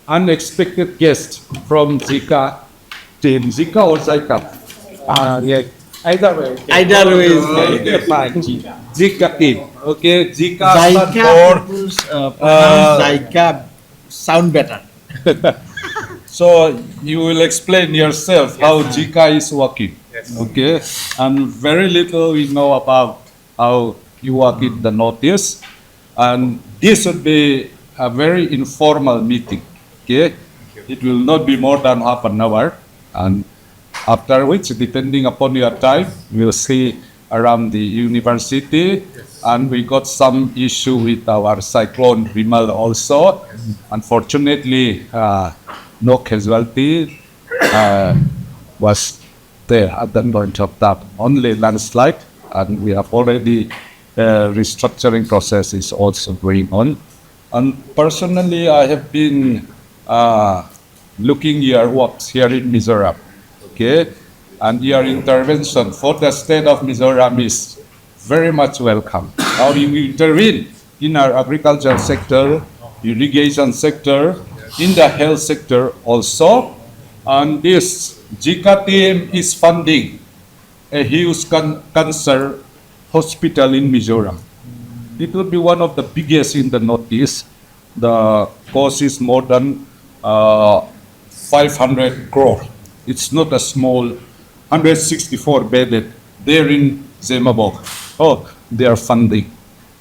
unexpected guest from JICA team. JICA or JICA? Yeah. Either way. Either way is Fine. JICA team. Okay. JICA stand JICA for. JICA sound better. So you will explain yourself how JICA is working. Okay. And very little we know about how you work in the Northeast. And this would be a very informal meeting. Okay. It will not be more than half an hour. And after which, depending upon your time, we'll see around the university. And we got some issue with our cyclone Vimal also. Unfortunately, no casualty was there at the point of that. Only landslide, and we have already restructuring process is also going on. And personally, I have been looking your works here in Mizoram, okay? And your intervention for the state of Mizoram is very much welcome. How you intervene in our agriculture sector, irrigation sector, in the health sector also. And this JICA team is funding a huge cancer hospital in Mizoram. It will be one of the biggest in the Northeast. The cost is more than 500 crore. It's not a small 164 bedded there in Zemabog. Oh, they are funding.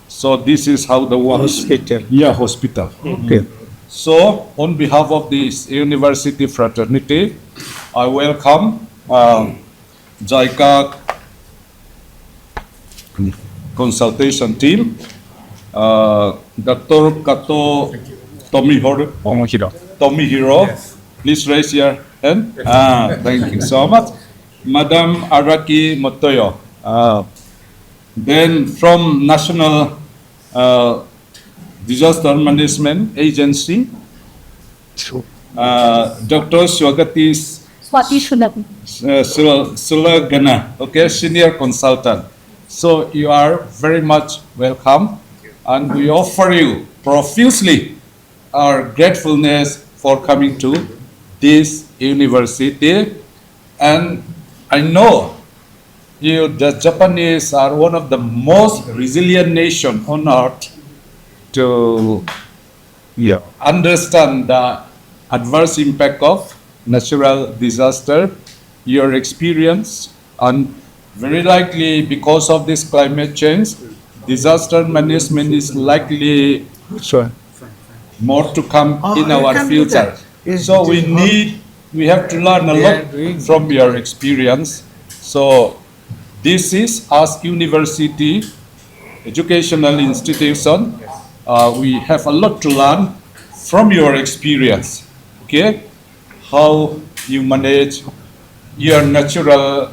So this is how the work. Hospital. Yeah, hospital. Okay. So on behalf of this university fraternity, I welcome JICA consultation team, Dr. Kato Tomohiro. Please raise your hand. Thank you so much. Madam Araki Motoyo. Then from National Disaster Management Agency, Dr. Swati Sulagana, okay, senior consultant. So you are very much welcome, and we offer you profusely our gratefulness for coming to this university. And I know you, the Japanese, are one of the most resilient nation on earth to understand the adverse impact of natural disaster, your experience, and very likely because of this climate change, disaster management is likely more to come in our future. So we have to learn a lot from your experience. So this is as university, educational institution, we have a lot to learn from your experience. Okay, how you manage your natural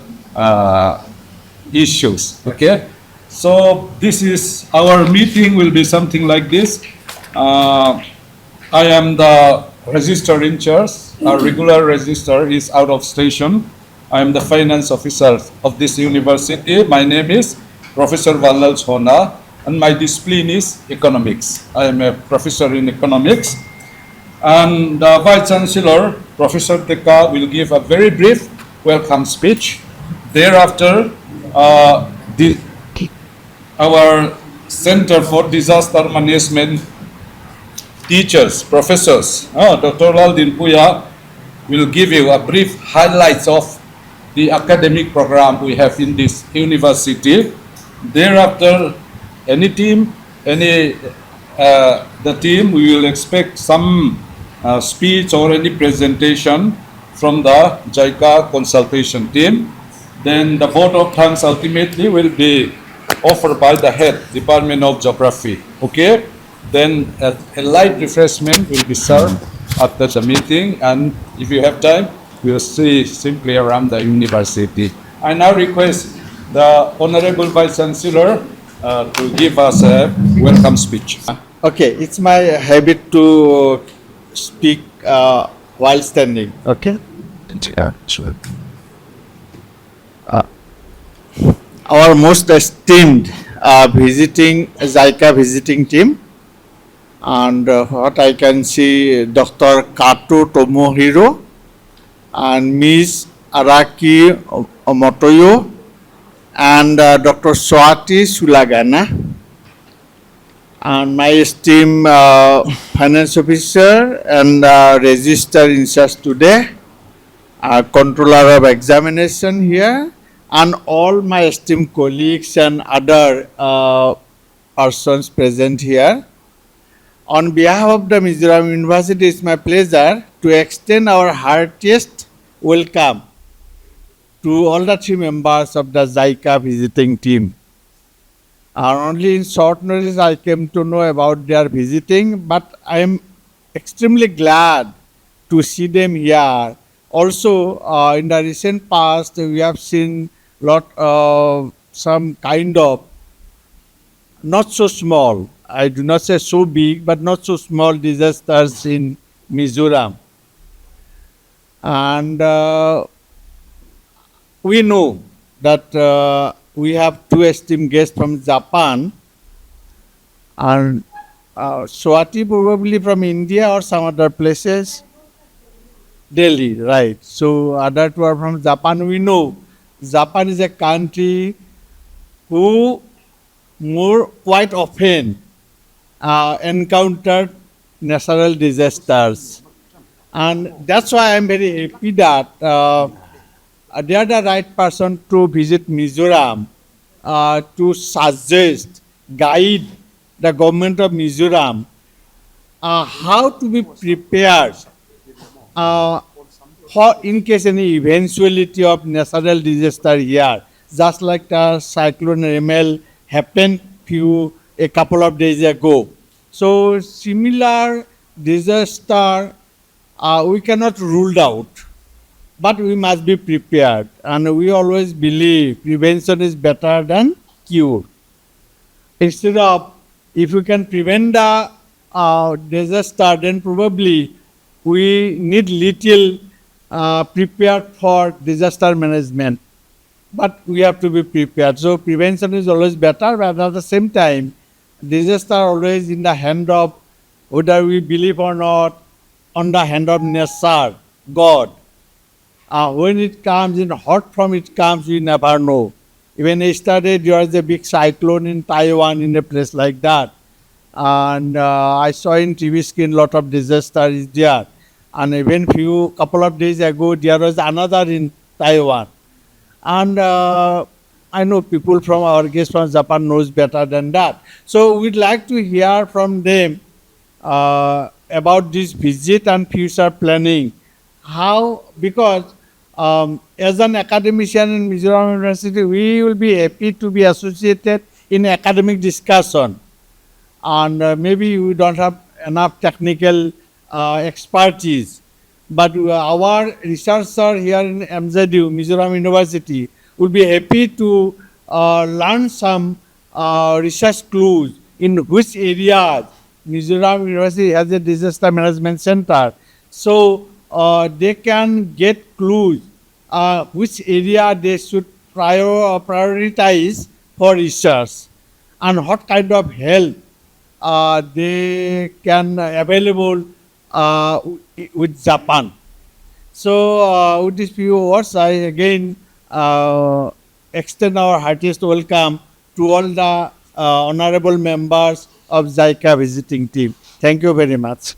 issues. Okay, so this is our meeting will be something like this. I am the Registrar-in-Charge. Our regular registrar is out of station. I am the finance officer of this university. My name is Professor Vanlalchhawna, and my discipline is economics. I am a professor in economics. And the Vice Chancellor, Professor Teka, will give a very brief welcome speech. Thereafter, our Center for Disaster Management teachers, professors, Dr. Laldinpuia will give you a brief highlights of the academic program we have in this university. Thereafter, the team, we will expect some speech or any presentation from the JICA consultation team. Then the vote of thanks ultimately will be offered by the head Department of Geography. Okay? Then a light refreshment will be served after the meeting, and if you have time, we'll see simply around the university. I now request the Honorable Vice Chancellor to give us a welcome speech. Okay, it's my habit to speak while standing. Okay. Yeah, sure. Our most esteemed JICA visiting team, and what I can see, Dr. Kato Tomohiro and Ms. Araki Motoyo and Dr. Swati Sulagana, and my esteemed finance officer and Registrar-in-Charge today, controller of examination here, and all my esteemed colleagues and other persons present here. On behalf of the Mizoram University, it's my pleasure to extend our heartiest welcome to all the 3 members of the JICA visiting team. Only in short notice I came to know about their visiting, but I am extremely glad to see them here. Also, in the recent past, we have seen lot of some kind of not so small, I do not say so big, but not so small disasters in Mizoram. And we know that we have 2 esteemed guests from Japan, and Swati probably from India or some other places. Delhi, right. So other 2 are from Japan. We know Japan is a country who quite often encountered natural disasters. And that's why I'm very happy that they are the right person to visit Mizoram to suggest, guide the government of Mizoram how to be prepared for in case any eventuality of natural disaster here, just like the cyclone ML happened a couple of days ago. So similar disaster we cannot rule out, but we must be prepared, and we always believe prevention is better than cure. Instead of, if we can prevent the disaster, then probably we need little prepared for disaster management, but we have to be prepared. So prevention is always better, but at the same time, disaster always in the hand of, whether we believe or not, on the hand of nature, God. When it comes, in what form it comes, we never know. Even yesterday, there was a big cyclone in Taiwan, in a place like that. And I saw in TV screen lot of disaster is there. And even couple of days ago, there was another in Taiwan. And I know people from our guests from Japan knows better than that. So we'd like to hear from them about this visit and future planning. How, because as an academician in Mizoram University, we will be happy to be associated in academic discussion. And maybe we don't have enough technical expertise, but our researcher here in MZU, Mizoram University, will be happy to learn some research clues in which areas Mizoram University has a disaster management center. So they can get clues which area they should prioritize for research and what kind of help they can available with Japan. So with these few words, I again extend our heartiest welcome to all the honorable members of JICA visiting team. Thank you very much.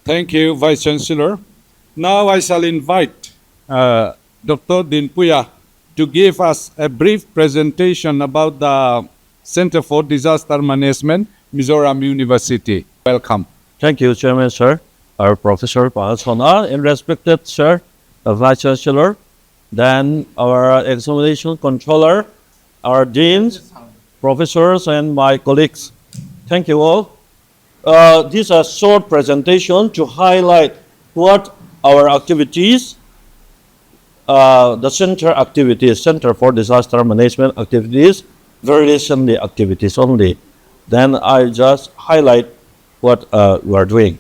Thank you, Vice Chancellor. Now I shall invite Dr. Laldinpuia to give us a brief presentation about the Center for Disaster Management, Mizoram University. Welcome. Thank you, Chairman, sir, our Professor Malsawmtluanga, and respected sir, Vice Chancellor, then our examination controller, our deans, professors, and my colleagues. Thank you all. This is a short presentation to highlight what our activities, the center activities, Center for Disaster Management activities, very recently activities only. Then I just highlight what we are doing.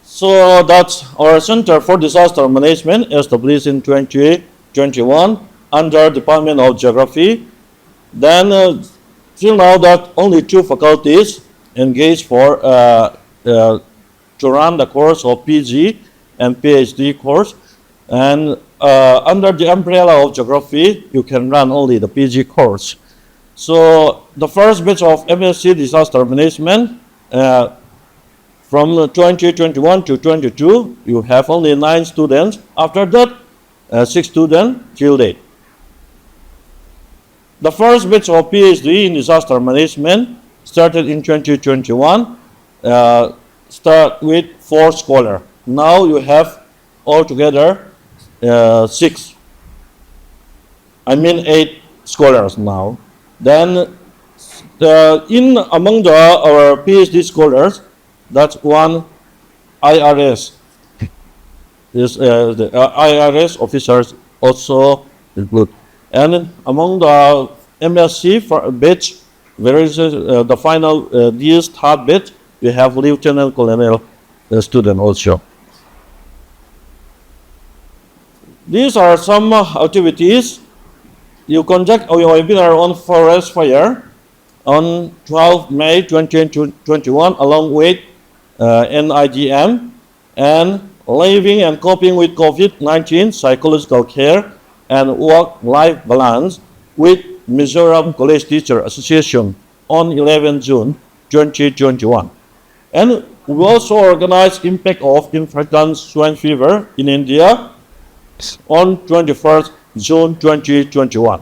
So that's our Center for Disaster Management, established in 2021 under Department of Geography. Then till now that only 2 faculties engaged to run the course of PG and PhD course, and under the umbrella of geography, you can run only the PG course. So the first batch of MSc Disaster Management from 2021 to 22, you have only 9 students. After that, 6 students till date. The first batch of PhD in Disaster Management started in 2021, start with 4 scholars. Now you have altogether 8 scholars now. Then among our PhD scholars, that's one IRS. The IRS officers also include. And among the MSc batch, the final this third batch, we have Lieutenant Colonel student also. These are some activities. You conduct a webinar on forest fire on 12 May 2021 along with NIDM, and living and coping with COVID-19 psychological care and work-life balance with Mizoram College Teacher Association on 11 June 2021. And we also organized impact of infected swine fever in India on 21st June 2021.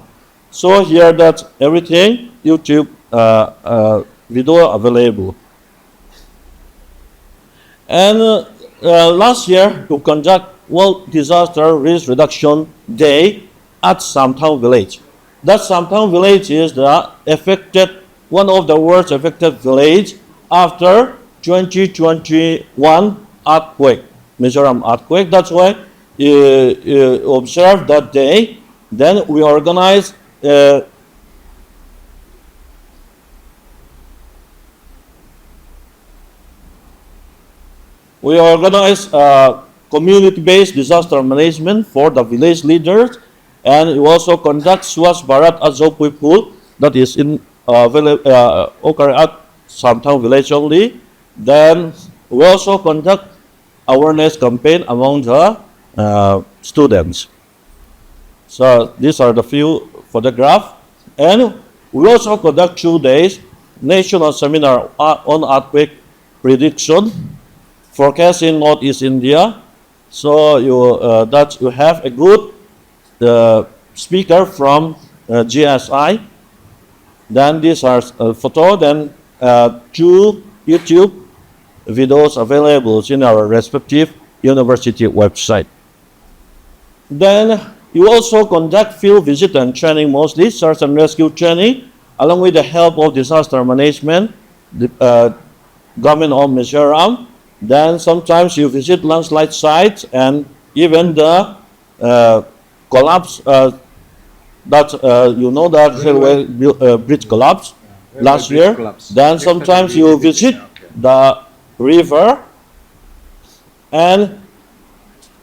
So here that's everything, YouTube video available. And last year we conduct World Disaster Risk Reduction Day at Samtown Village. That Samtown Village is one of the worst affected village after 2021 earthquake, Mizoram earthquake. That's why observe that day. Then we organize community-based disaster management for the village leaders, and we also conduct Swachh Bharat Azopui Pool that is in occur at Samtown Village only. Then we also conduct awareness campaign among the students. So these are the few photographs. And we also conduct 2 days national seminar on earthquake prediction, forecast in Northeast India. So you have a good speaker from GSI. Then these are photo. Then 2 YouTube videos available in our respective university website. Then you also conduct field visit and training, mostly search and rescue training, along with the help of disaster management, the government of Mizoram. Then sometimes you visit landslide sites and even the collapse that railway bridge collapse last year. Then sometimes you visit the river, and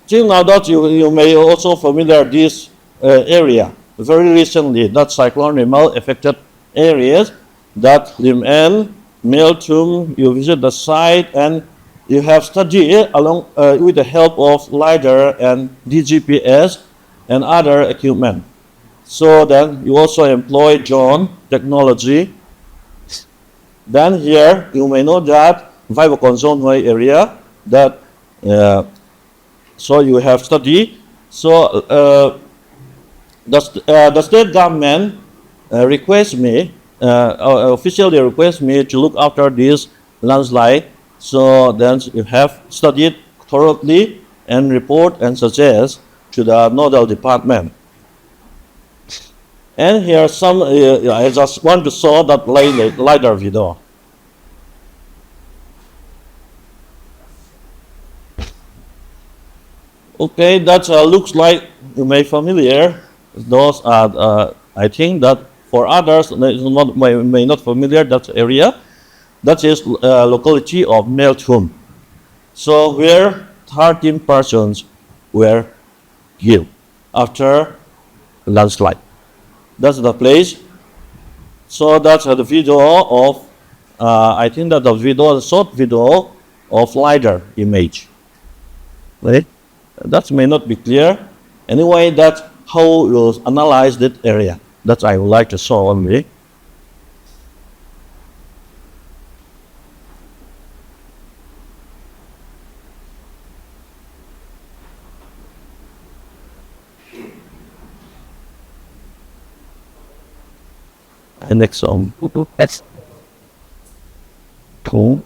till now that you may also familiar this area. Very recently, that cyclone Remal affected areas, that Hlimen, Malsawmtluanga, you visit the site and you have studied along with the help of LiDAR and DGPS and other equipment. So then you also employ drone technology. Then here you may know that Vanlalchhawna area that so you have studied. So the state government officially request me to look after this landslide. So then you have studied thoroughly and report and suggest to the nodal department. And here some, I just want to show that LiDAR video. Okay, that looks like you may familiar. Those are, I think that for others may not familiar that area. That is locality of Malsawmtluanga. So where 13 persons were killed after landslide. That's the place. So that's the video of, I think that the video, the short video of LiDAR image. Right? That may not be clear. Anyway, that's how you analyze that area. That I would like to show only. And next one. That's cool.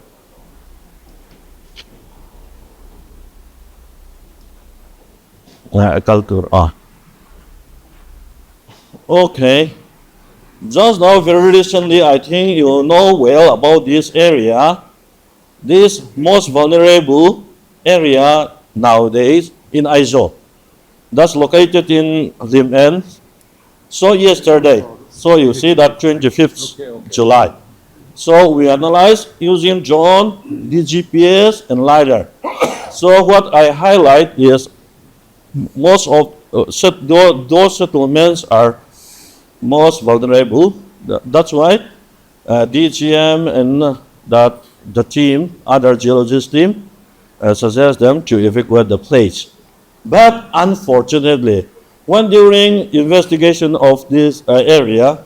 Culture. Okay. Just now, very recently, I think you know well about this area. This most vulnerable area nowadays in Aizo. That's located in Hlimen. So yesterday, so you see that 25th July. So we analyzed using drone, DGPS, and LiDAR. So what I highlight is most of those settlements are most vulnerable. That's why DGM and the team, other geologist team, suggest them to evacuate the place. But unfortunately, when during investigation of this area,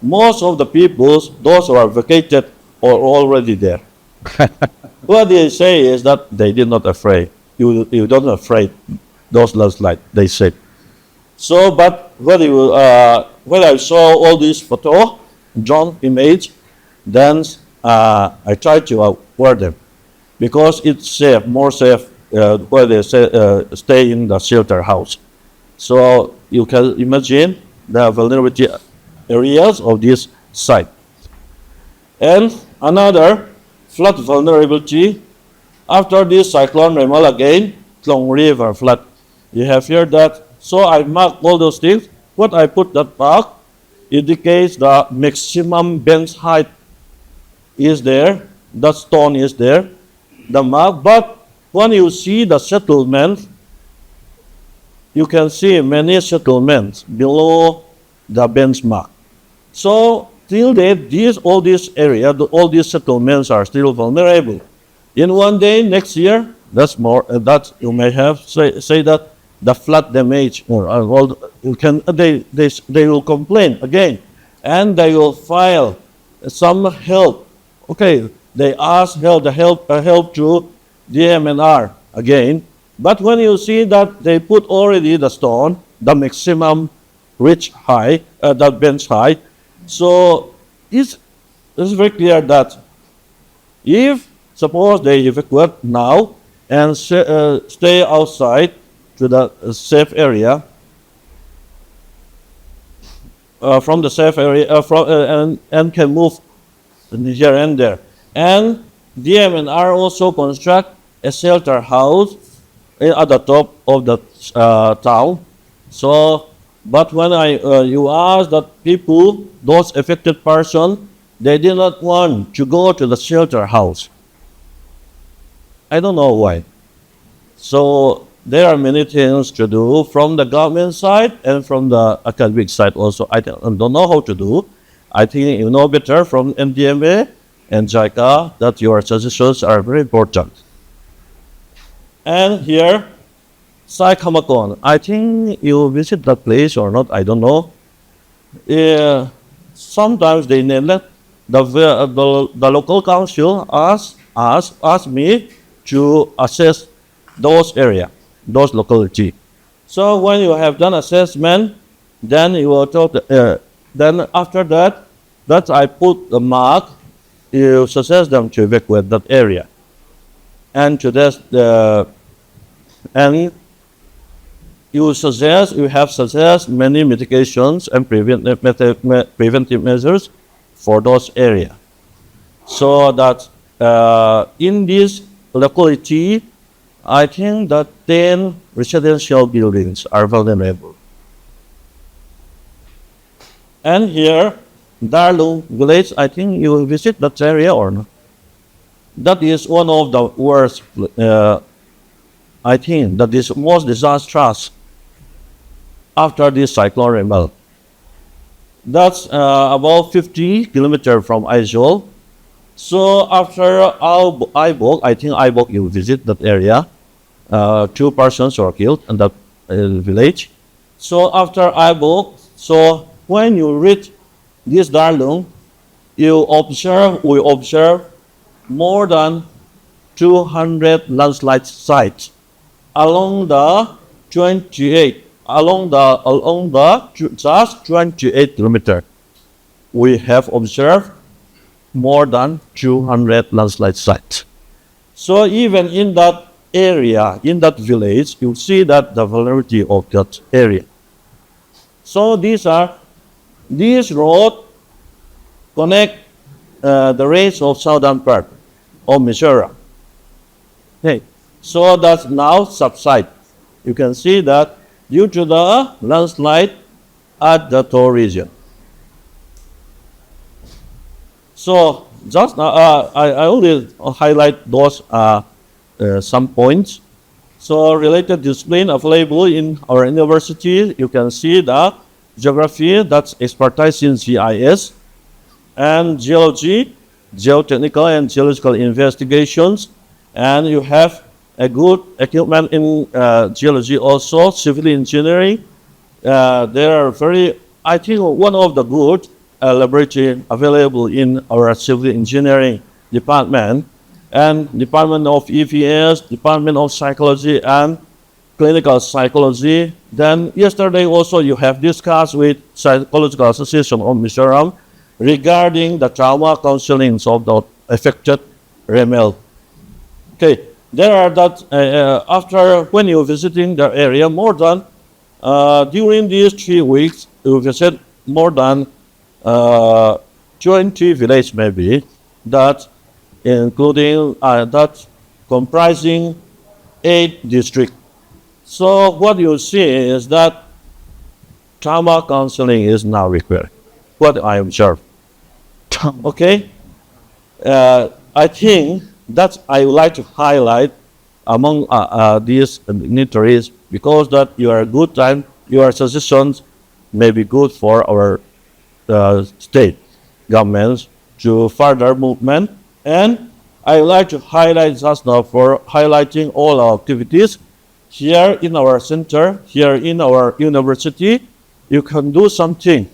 most of the people, those who are vacated, are already there. What they say is that they did not afraid. You don't afraid those landslide, they said. So, but when I saw all these photo, drone image, then I tried to warn them because it's safe, more safe where they stay in the shelter house. So you can imagine the vulnerability areas of this site. And another flood vulnerability after this cyclone Remal again, Klong River flood. You have heard that. So I marked all those things. What I put that mark indicates the maximum bench height is there. The stone is there, the mark. But when you see the settlement, you can see many settlements below the benchmark. So till date, all these areas, all these settlements are still vulnerable. In one day, next year, that's more. That you may have say that the flood damage or they will complain again, and they will file some help. Okay, they ask help to DMNR again. But when you see that they put already the stone, the maximum reach height, the bench height, so it's very clear that if suppose they evacuate now and stay outside to the safe area, from the safe area, and can move here and there. And DMNR also construct a shelter house at the top of the town. So, but when you ask that people, those affected persons, they did not want to go to the shelter house. I don't know why. So there are many things to do from the government side and from the academic side also. I don't know how to do. I think you know better from NDMA and JICA that your suggestions are very important. And here, Sai Kamakon. I think you visit that place or not, I don't know. Sometimes they neglect. The local council ask me to assess those area, those locality. So when you have done assessment, then you will talk. Then after that I put the mark. You suggest them to evacuate that area, and to this and you have suggest many mitigations and preventive measures for those areas, so that in this locality, I think that 10 residential buildings are vulnerable. And here, Darlu village, I think you will visit that area or not? That is one of the worst, I think, that is most disastrous after this cyclone Remal. That's about 50 kilometers from Aizawl. So after Aibok, I think Aibok you visit that area. 2 persons were killed in that village. So after Aibok, so when you reach this Darlung, we observe more than 200 landslide sites along the just 28 kilometers. We have observed more than 200 landslide sites. So even in that area, in that village, you see that the vulnerability of that area. So these roads connect the range of southern part of Mizoram. Okay, so that's now subside. You can see that due to the landslide at the Tor region. So just I only highlight those some points. So related discipline available in our university, you can see the geography, that's expertise in GIS, and geology, geotechnical and geological investigations, and you have a good equipment in geology also, civil engineering. There are I think one of the good laboratory available in our civil engineering department, and Department of EVS, Department of Psychology and Clinical Psychology. Then yesterday also you have discussed with Psychological Association of Mizoram regarding the trauma counseling of the affected remel. Okay, there are that after when you're visiting the area, more than during these 3 weeks you visit more than 20 villages maybe, that including that comprising 8 districts. So what you see is that trauma counseling is now required. What I observe. Okay, I think that I would like to highlight among these dignitaries, because that your good time, your suggestions may be good for our state governments to further movement. And I would like to highlight just now for highlighting all our activities here in our center, here in our university. You can do something,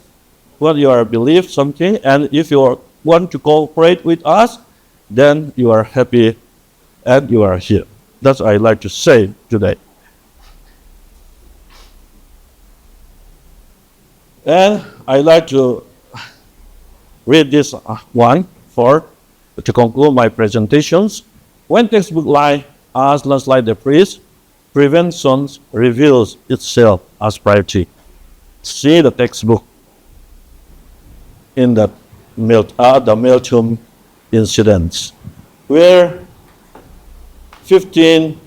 what you are believe something, and if you want to cooperate with us, then you are happy and you are here. That's what I like to say today. And I like to read this one to conclude my presentations. When textbook lie as landslide debris, prevention reveals itself as priority. See the textbook in the Malsawmtluanga incidents, where 15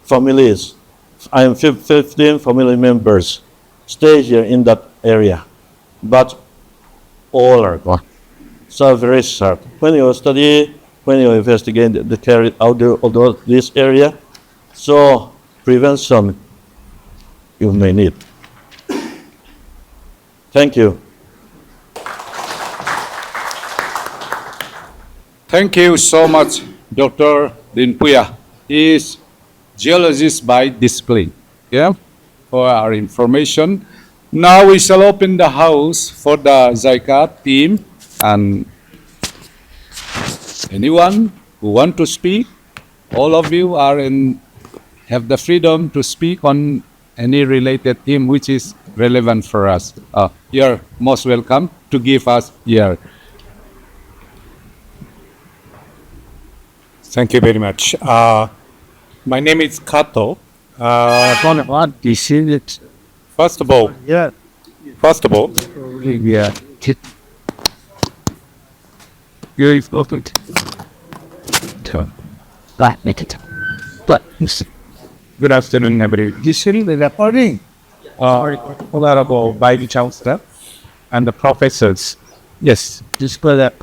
families, 15 family members stay here in that area, but all are gone. So very sad. When you study, when you investigate the carry out of this area, so prevention you may need. Thank you. Thank you so much, Dr. Laldinpuia. He is geologist by discipline, for our information. Now we shall open the house for the JICA team, and anyone who want to speak, all of you have the freedom to speak on any related theme which is relevant for us. You're most welcome to give us your. Thank you very much. My name is Kato. First of all, Yeah. yeah. Good afternoon, everybody. This is the recording. Honorable Vice Chancellor and the professors. Yes, Display that.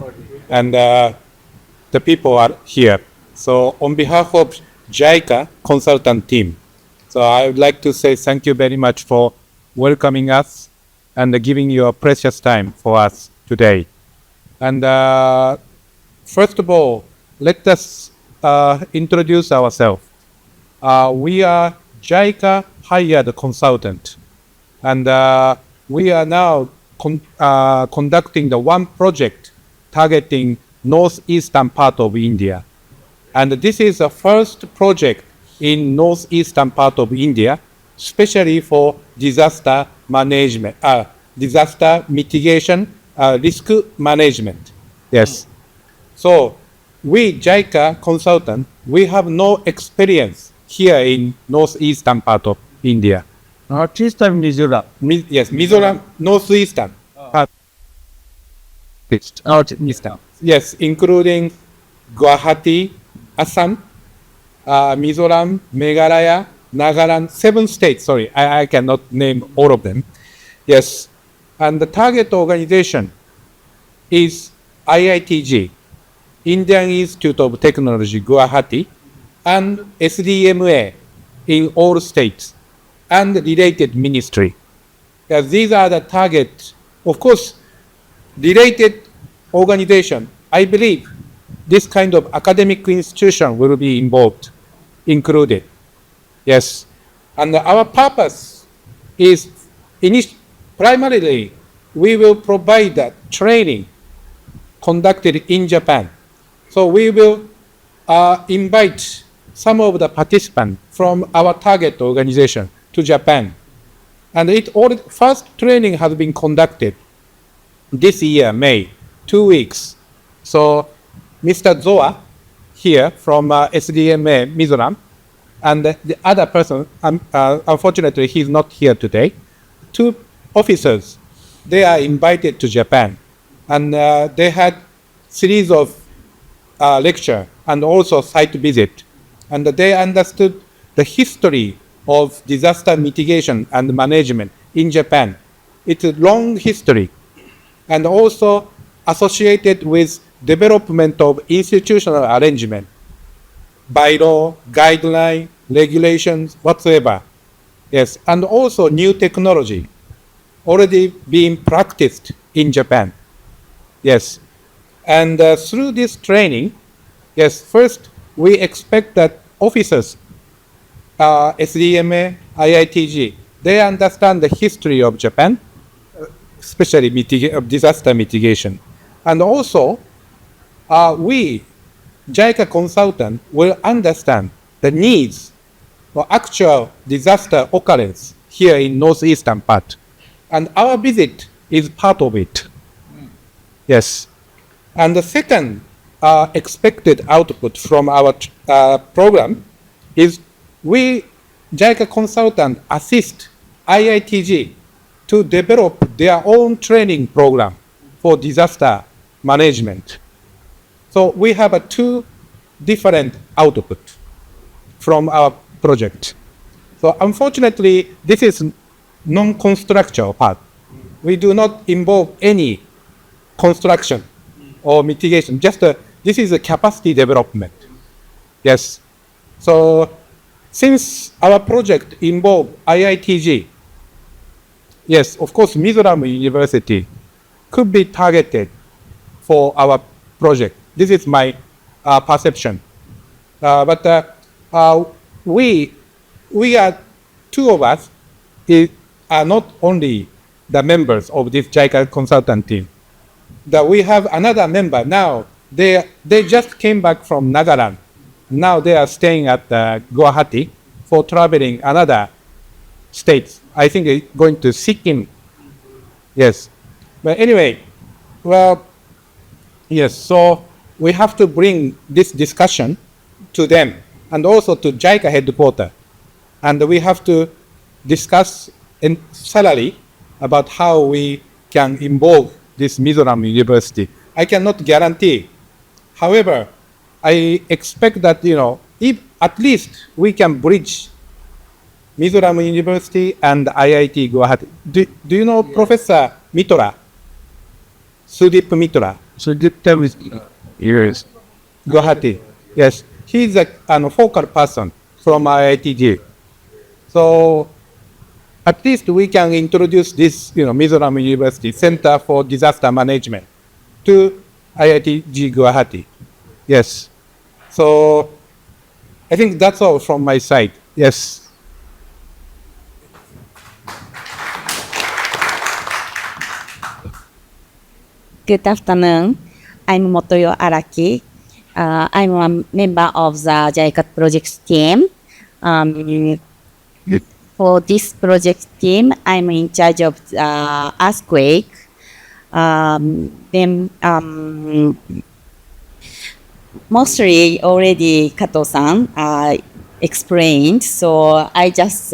and the people are here. So on behalf of JICA consultant team, so I would like to say thank you very much for welcoming us and giving your precious time for us today. And first of all, let us introduce ourselves. We are JICA hired consultant, and we are now conducting the one project targeting northeastern part of India. And this is the first project in northeastern part of India, especially for disaster management, disaster mitigation, risk management. Yes. So we, JICA consultant, we have no experience here in northeastern part of India. Northeast of Mizoram. Yes, Mizoram, northeastern part. Northeastern. Yes, including Guwahati, Assam, Mizoram, Meghalaya, Nagaland, 7 states. Sorry, I cannot name all of them. Yes, and the target organization is IITG, Indian Institute of Technology, Guwahati, and SDMA in all states, and related ministry. Yes, these are the targets. Of course, related organization, I believe this kind of academic institution will be involved, included. Yes. And our purpose is, primarily, we will provide that training conducted in Japan. So we will invite some of the participants from our target organization to Japan. And first training has been conducted this year, May, 2 weeks. So Mr. Zoa here from SDMA Mizoram, and the other person, unfortunately, he's not here today. 2 officers, they are invited to Japan, and they had series of lecture and also site visit, and they understood the history of disaster mitigation and management in Japan. It's a long history, and also associated with development of institutional arrangement, bylaw, guideline, regulations, whatsoever. Yes, and also new technology already being practiced in Japan. Yes, and through this training, yes, first we expect that officers, SDMA, IITG, they understand the history of Japan, especially of disaster mitigation. And also, we, JICA consultant, will understand the needs for actual disaster occurrence here in northeastern part. And our visit is part of it. Yes. And the second expected output from our program is we, JICA consultant, assist IITG to develop their own training program for disaster management. So we have 2 different outputs from our project. So unfortunately, this is non-constructural part. We do not involve any construction or mitigation, just this is a capacity development. Yes. So since our project involves IITG, yes, of course, Mizoram University could be targeted for our project. This is my perception. But we are 2 of us are not only the members of this JICA consultant team. That we have another member now. They just came back from Nagaland. Now they are staying at Guwahati for traveling another states. I think they're going to Sikkim. Yes. But anyway, well, yes, so we have to bring this discussion to them and also to JICA headquarters. And we have to discuss thoroughly about how we can involve this Mizoram University. I cannot guarantee. However, I expect that, if at least we can bridge Mizoram University and IIT Guwahati. Do you know Professor Mitra? Sudip Mitra. Sudip is Yes. Guwahati. Yes. He's a focal person from IITG. So at least we can introduce this, Mizoram University Center for Disaster Management to IIT Guwahati. Yes. So I think that's all from my side. Yes. Good afternoon. I'm Motoyo Araki. I'm a member of the JICA project team. For this project team, I'm in charge of earthquake. Mostly already Kato-san explained, so I just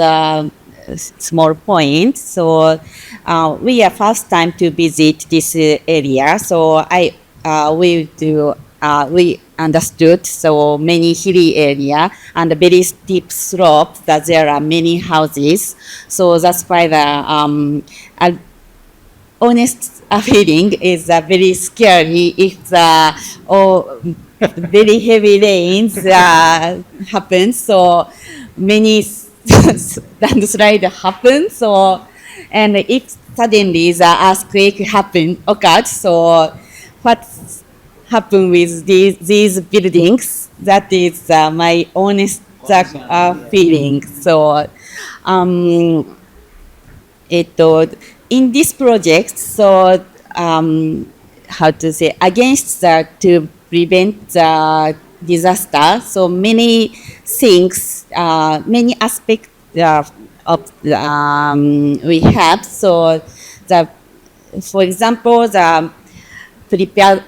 small point. So we are first time to visit this area, so we understood so many hilly area and a very steep slope that there are many houses. So that's why the honest feeling is very scary if the very heavy rains happen. So many landslide happen. So and if suddenly the earthquake occurred, so what happened with these buildings? That is my honest feeling. So in this project, so how to say, against to prevent the disaster, so many things, many aspects of we have. So for example, the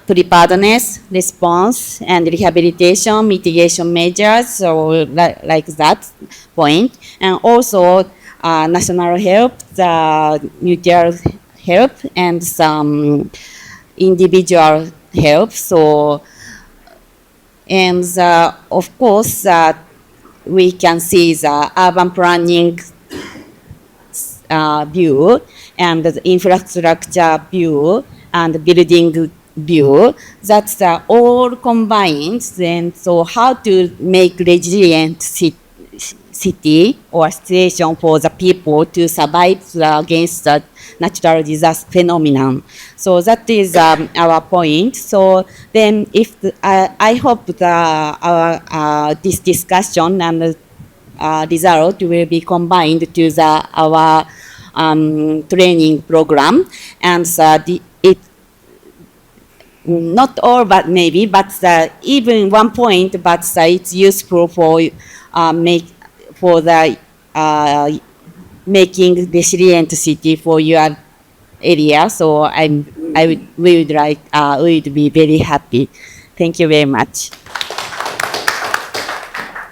preparedness, response, and rehabilitation, mitigation measures, so like that point, and also national help, the mutual help, and some individual help. So, and of course, we can see the urban planning view and the infrastructure view and building view. That's all combined. Then, so how to make resilient city or situation for the people to survive against the natural disaster phenomenon. So that is our point. So then, if I hope this discussion and result will be combined to our training program, and it not all, but maybe, but even one point, but it's useful for making resilient city for your area. So we would be very happy. Thank you very much.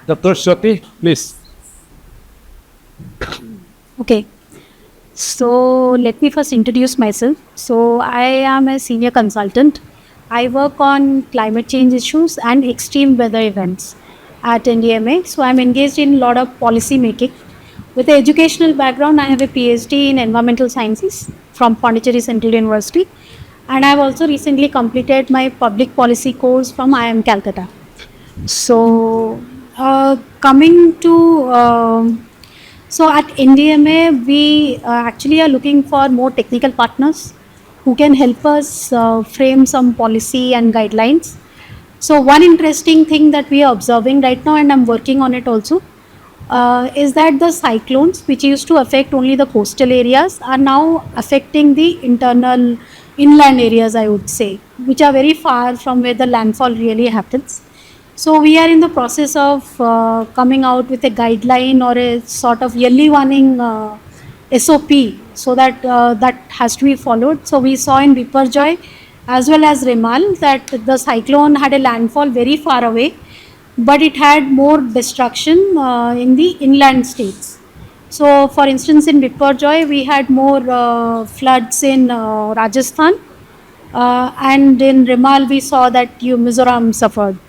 Dr. Swati, please. Okay, so let me first introduce myself. So I am a senior consultant. I work on climate change issues and extreme weather events at NDMA. So I'm engaged in a lot of policy making. With an educational background, I have a PhD in environmental sciences from Pondicherry Central University. And I've also recently completed my public policy course from IIM Calcutta. So coming to, so at NDMA, we actually are looking for more technical partners who can help us frame some policy and guidelines. So one interesting thing that we are observing right now, and I'm working on it also, is that the cyclones, which used to affect only the coastal areas, are now affecting the internal inland areas, I would say, which are very far from where the landfall really happens. So we are in the process of coming out with a guideline or a sort of yearly warning SOP, so that that has to be followed. So we saw in Biparjoy as well as Remal that the cyclone had a landfall very far away, but it had more destruction in the inland states. So for instance, in Biparjoy, we had more floods in Rajasthan, and in Remal we saw that Mizoram suffered.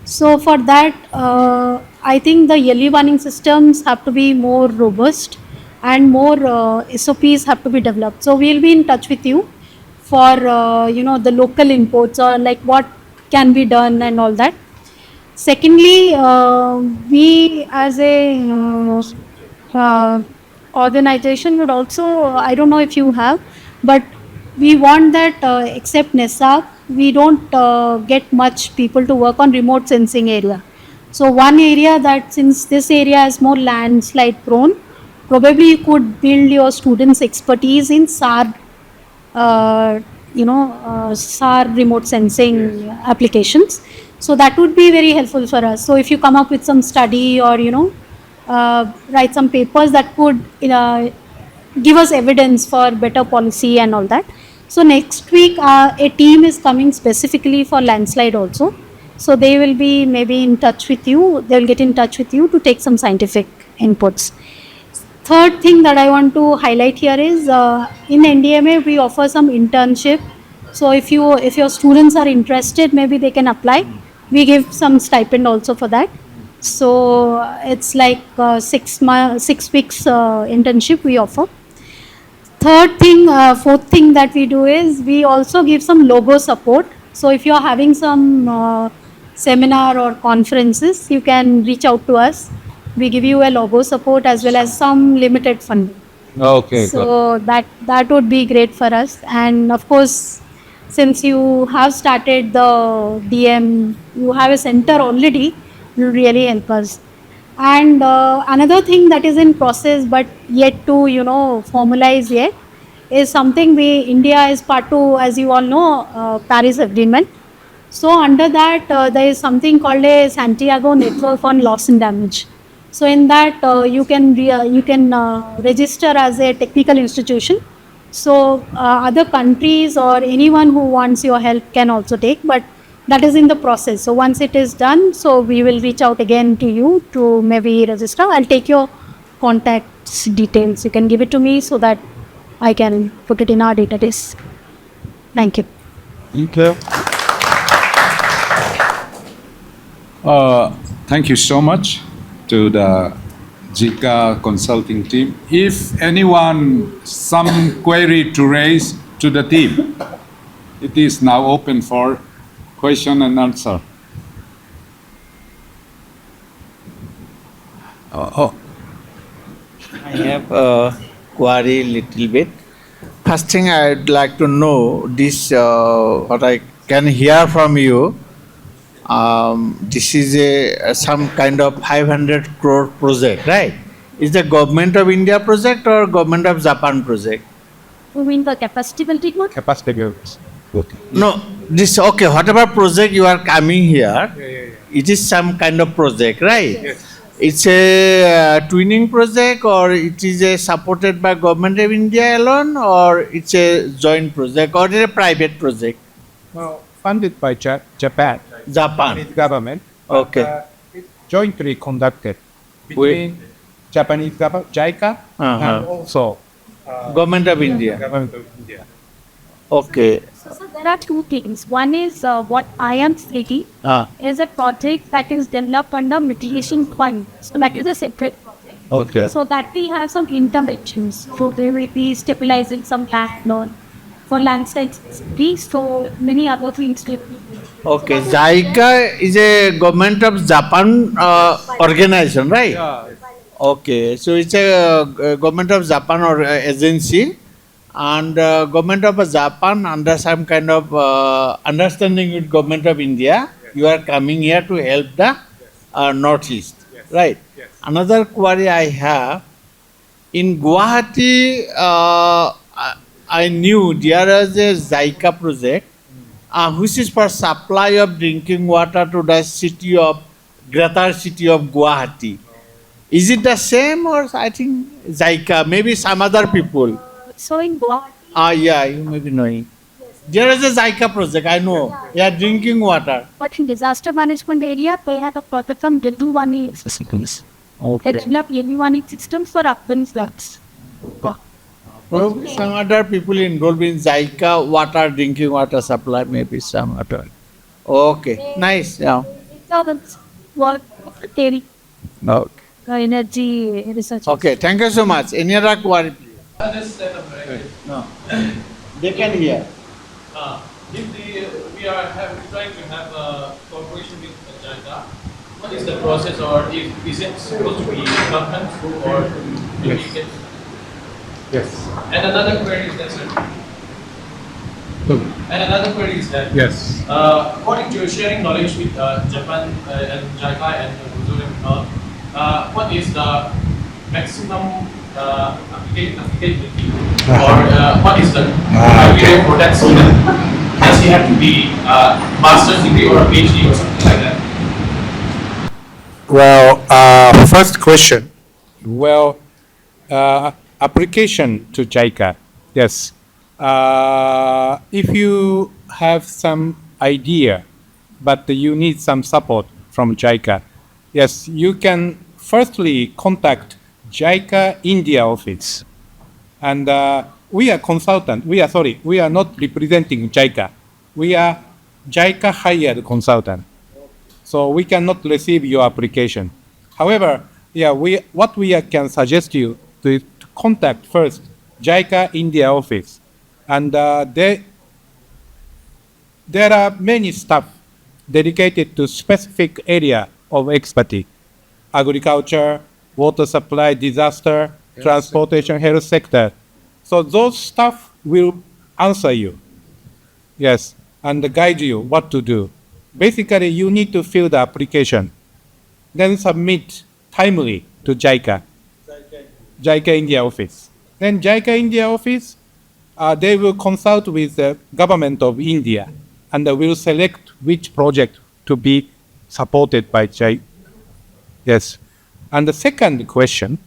So for that, I think the yearly warning systems have to be more robust and more SOPs have to be developed. So we'll be in touch with you for the local inputs or like what can be done and all that. Secondly, we as a organization would also, I don't know if you have, but we want that except NESA, we don't get much people to work on remote sensing area. So one area that, since this area is more landslide prone, probably you could build your students' expertise in SAR, SAR remote sensing applications. So that would be very helpful for us. So if you come up with some study or, write some papers that could give us evidence for better policy and all that. So next week, a team is coming specifically for landslide also. So they will be maybe in touch with you. They will get in touch with you to take some scientific inputs. Third thing that I want to highlight here is in NDMA we offer some internship. So if your students are interested, maybe they can apply. We give some stipend also for that. So it's like 6 weeks internship we offer. Fourth thing that we do is we also give some logo support. So if you're having some seminar or conferences, you can reach out to us. We give you a logo support as well as some limited funding. Okay. Good. So that would be great for us. And of course, since you have started the DM, you have a center already, it will really help us. And another thing that is in process but yet to formalize yet is something India is part to, as you all know, Paris Agreement. So under that there is something called a Santiago Network on Loss and Damage. So in that you can register as a technical institution. So other countries or anyone who wants your help can also take, but that is in the process. So once it is done, so we will reach out again to you to maybe register. I'll take your contact details. You can give it to me so that I can put it in our database. Thank you. Okay. Thank you so much to the JICA consulting team. If anyone some query to raise to the team, it is now open for question and answer. I have a query little bit. First thing I'd like to know this, what I can hear from you. This is some kind of 500 crore project, right? Is the Government of India project or Government of Japan project? You mean the capacity building one? Capacity builders. Okay. No, this, okay, whatever project you are coming here, it is some kind of project, right? Yes. It's a twinning project, or it is a supported by Government of India alone, or it's a joint project, or it's a private project? Well, funded by Japan. Japan. Government. Okay. It's jointly conducted between Japanese government, JICA, and also Government of India. Government of India. Okay. So there are two things. One is what I am stating is a project that is developed under mitigation fund. So that is a separate project. Okay. So that we have some interventions. So they will be stabilizing some land loan for landslide cities. So many other things. Okay. JICA is a Government of Japan organization, right? Yeah. Okay. So it's a Government of Japan or agency, and Government of Japan under some kind of understanding with Government of India, you are coming here to help the Northeast, right? Yes. Another query I have, in Guwahati, I knew there is a JICA project which is for supply of drinking water to the city of, greater city of Guwahati. Is it the same, or I think JICA, maybe some other people? So in Guwahati, Yeah, you may be knowing. There is a JICA project, I know. Yeah, drinking water. but in disaster management area, they have a project from Delhi One systems. They develop One systems for urban floods. Probably some other people involved in JICA water, drinking water supply, maybe some other. Okay, nice. Yeah. It's work theory, Okay. energy research. Okay, thank you so much. Any other query? No. They can hear. If we are trying to have a cooperation with JICA, what is the process, or is it supposed to be government through, or maybe Yes. And another query is that, sir. And another query is that, Yes. according to your sharing knowledge with Japan and JICA and Mizoram and all, what is the maximum applicability, or what is the criteria for that student? Does he have to be a master's degree or a PhD or something like that? Well, first question. Well, application to JICA. Yes. If you have some idea, but you need some support from JICA, yes, you can firstly contact JICA India office. And we are consultant. We are not representing JICA. We are JICA hired consultant. So we cannot receive your application. However, what we can suggest you to contact first JICA India office. And there are many staff dedicated to specific area of expertise: agriculture, water supply, disaster, transportation, health sector. So those staff will answer you. Yes, and guide you what to do. Basically, you need to fill the application, then submit timely to JICA India office. Then JICA India office, they will consult with the government of India and will select which project to be supported by JICA. Yes. And the second question,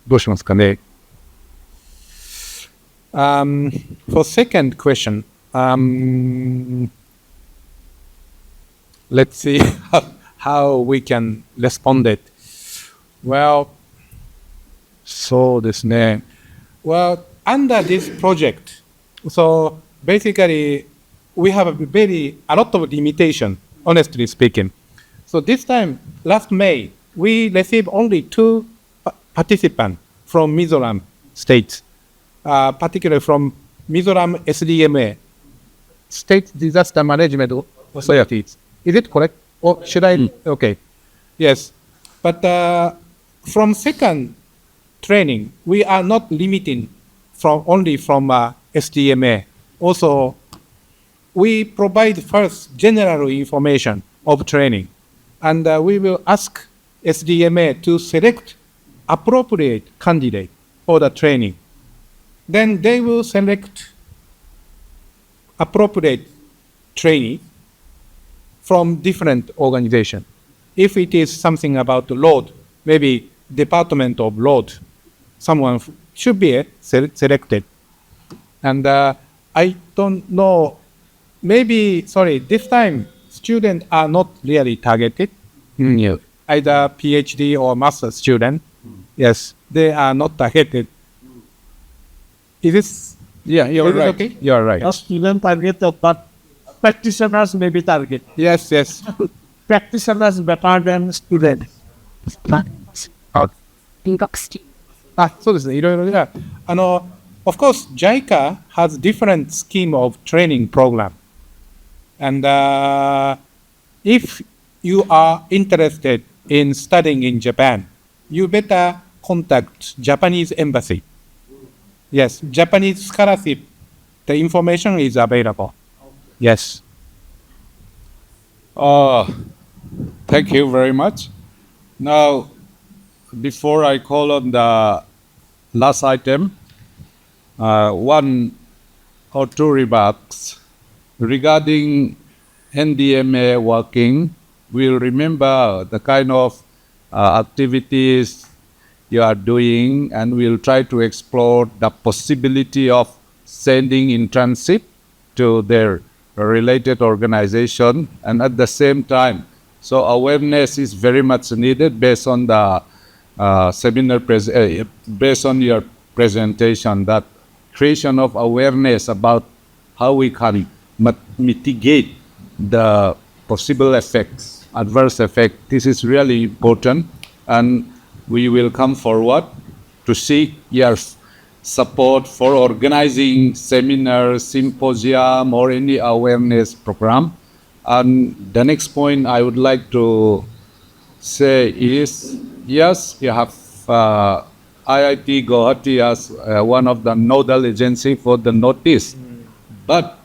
どうしますかね? For second question, let's see how we can respond it. Well, so this name. Well, under this project, so basically we have a lot of limitation, honestly speaking. So this time, last May, we received only 2 participants from Mizoram state, particularly from Mizoram SDMA, State Disaster Management Societies. Is it correct? Or should I? Okay. Yes. But from second training, we are not limiting only from SDMA. Also, we provide first general information of training. And we will ask SDMA to select appropriate candidate for the training. Then they will select appropriate trainee from different organization. If it is something about the road, maybe Department of Road, someone should be selected. And I don't know, maybe, this time students are not really targeted. Either PhD or master student. Yes, they are not targeted. Is this? Yeah, you're Is it right. okay? You are right. A student target, but practitioners may be target. Yes, yes. Practitioners better than student. 留学して。そうですね。いろいろ。Of course, JICA has different scheme of training program. And if you are interested in studying in Japan, you better contact Japanese embassy. Yes, Japanese scholarship, the information is available. Yes. Thank you very much. Now, before I call on the last item, 1 or 2 remarks regarding NDMA working. We'll remember the kind of activities you are doing, and we'll try to explore the possibility of sending internship to their related organization, and at the same time, so awareness is very much needed based on the seminar, based on your presentation, that creation of awareness about how we can mitigate the possible effects, adverse effect. This is really important, and we will come forward to seek your support for organizing seminars, symposium, or any awareness program. And the next point I would like to say is, yes, you have IIT Guwahati as one of the nodal agency for the Northeast. But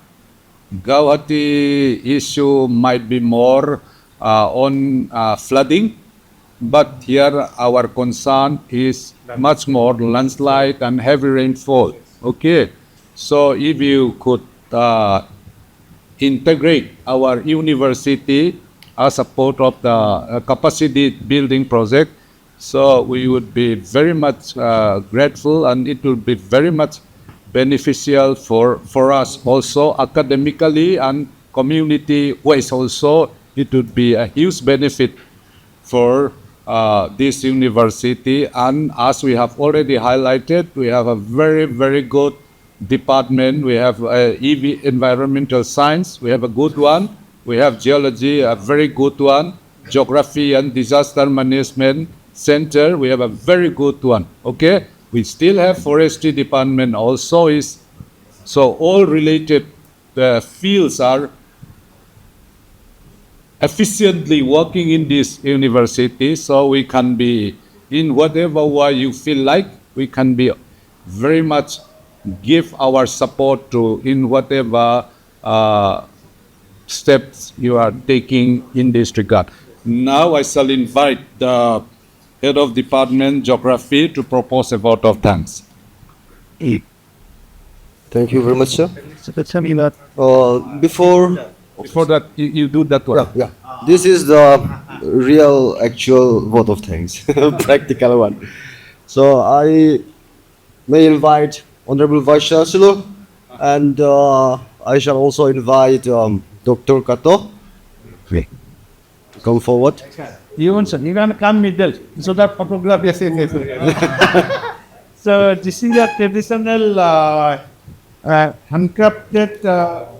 Guwahati issue might be more on flooding, but here our concern is much more landslide and heavy rainfall. Okay, so if you could integrate our university as a part of the capacity building project, so we would be very much grateful, and it will be very much beneficial for us also academically and community-wise also. It would be a huge benefit for this university. And as we have already highlighted, we have a very, very good department. We have EV, environmental science, we have a good one. We have geology, a very good one. Geography and disaster management center, we have a very good one. Okay, we still have forestry department also. Is so all related fields are efficiently working in this university, so we can be in whatever way you feel like, we can be very much give our support to in whatever steps you are taking in this regard. Now I shall invite the Head of Department Geography to propose a vote of thanks. Thank you very much, sir. Before that, you do that one. Yeah. This is the real, actual vote of thanks, practical one. So I may invite Honorable Vice Chancellor, and I shall also invite Dr. Kato to come forward. You can come middle so that photograph is in So this is a traditional handcrafted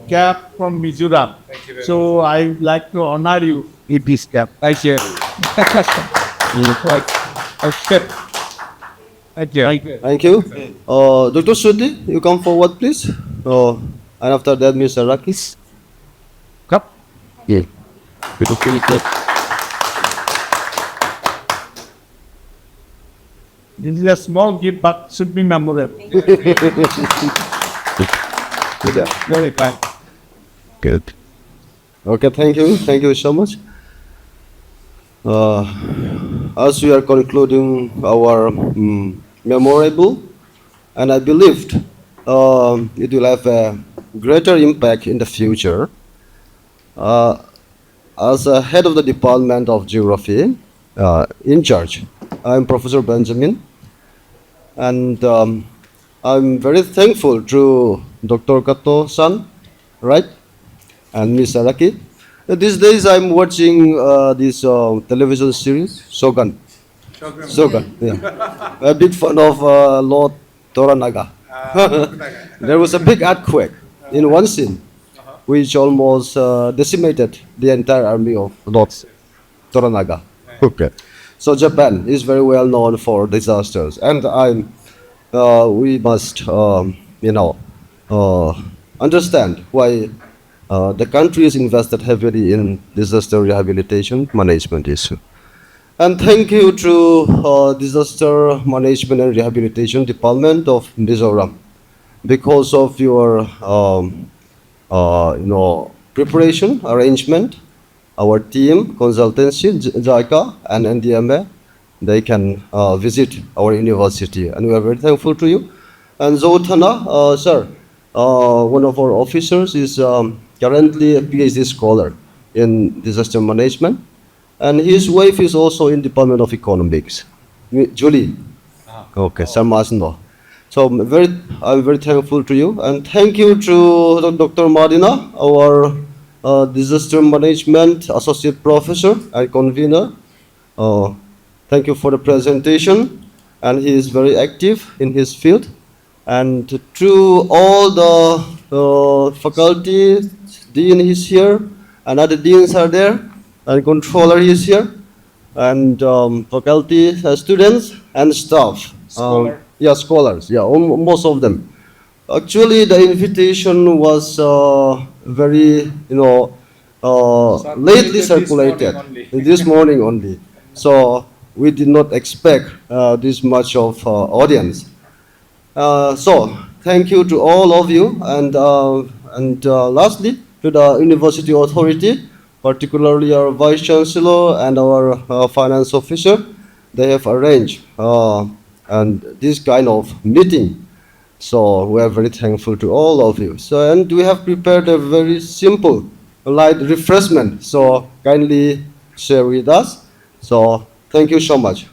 cap from Mizoram. So I would like to honor you with this cap. Thank you. Thank you. Thank you. Dr. Swati, you come forward, please. And after that, Mr. Araki. Cup. Yeah. This is a small gift, but should be memorable. Very fine. Good. Okay, thank you. Thank you so much. As we are concluding our memorable, and I believed it will have a greater impact in the future. As a head of the Department of Geography in charge, I'm Professor Benjamin, and I'm very thankful to Dr. Kato-san, right, and Ms. Araki. These days I'm watching this television series, Shogun. Shogun, yeah. A big fan of Lord Toranaga. There was a big earthquake in one scene, which almost decimated the entire army of Lord Toranaga. Okay. So Japan is very well known for disasters, and we must, understand why the country is invested heavily in disaster rehabilitation management issue. And thank you to Disaster Management and Rehabilitation Department of Mizoram, because of your preparation, arrangement. Our team, consultancy, JICA and NDMA, they can visit our university, and we are very thankful to you. And Zoltana, sir, one of our officers is currently a PhD scholar in disaster management, and his wife is also in Department of Economics. Julie. Okay, Sarmasno. So I'm very thankful to you, and thank you to Dr. Madina, our Disaster Management Associate Professor and Convener. Thank you for the presentation, and he is very active in his field. And to all the faculty, dean is here, and other deans are there, and controller is here, and faculty, students, and staff. Scholars, most of them. Actually, the invitation was very, lately circulated, this morning only. So we did not expect this much of audience. So thank you to all of you, and lastly to the university authority, particularly our Vice Chancellor and our finance officer. They have arranged and this kind of meeting. So we are very thankful to all of you. So, and we have prepared a very simple, light refreshment. So kindly share with us. So thank you so much.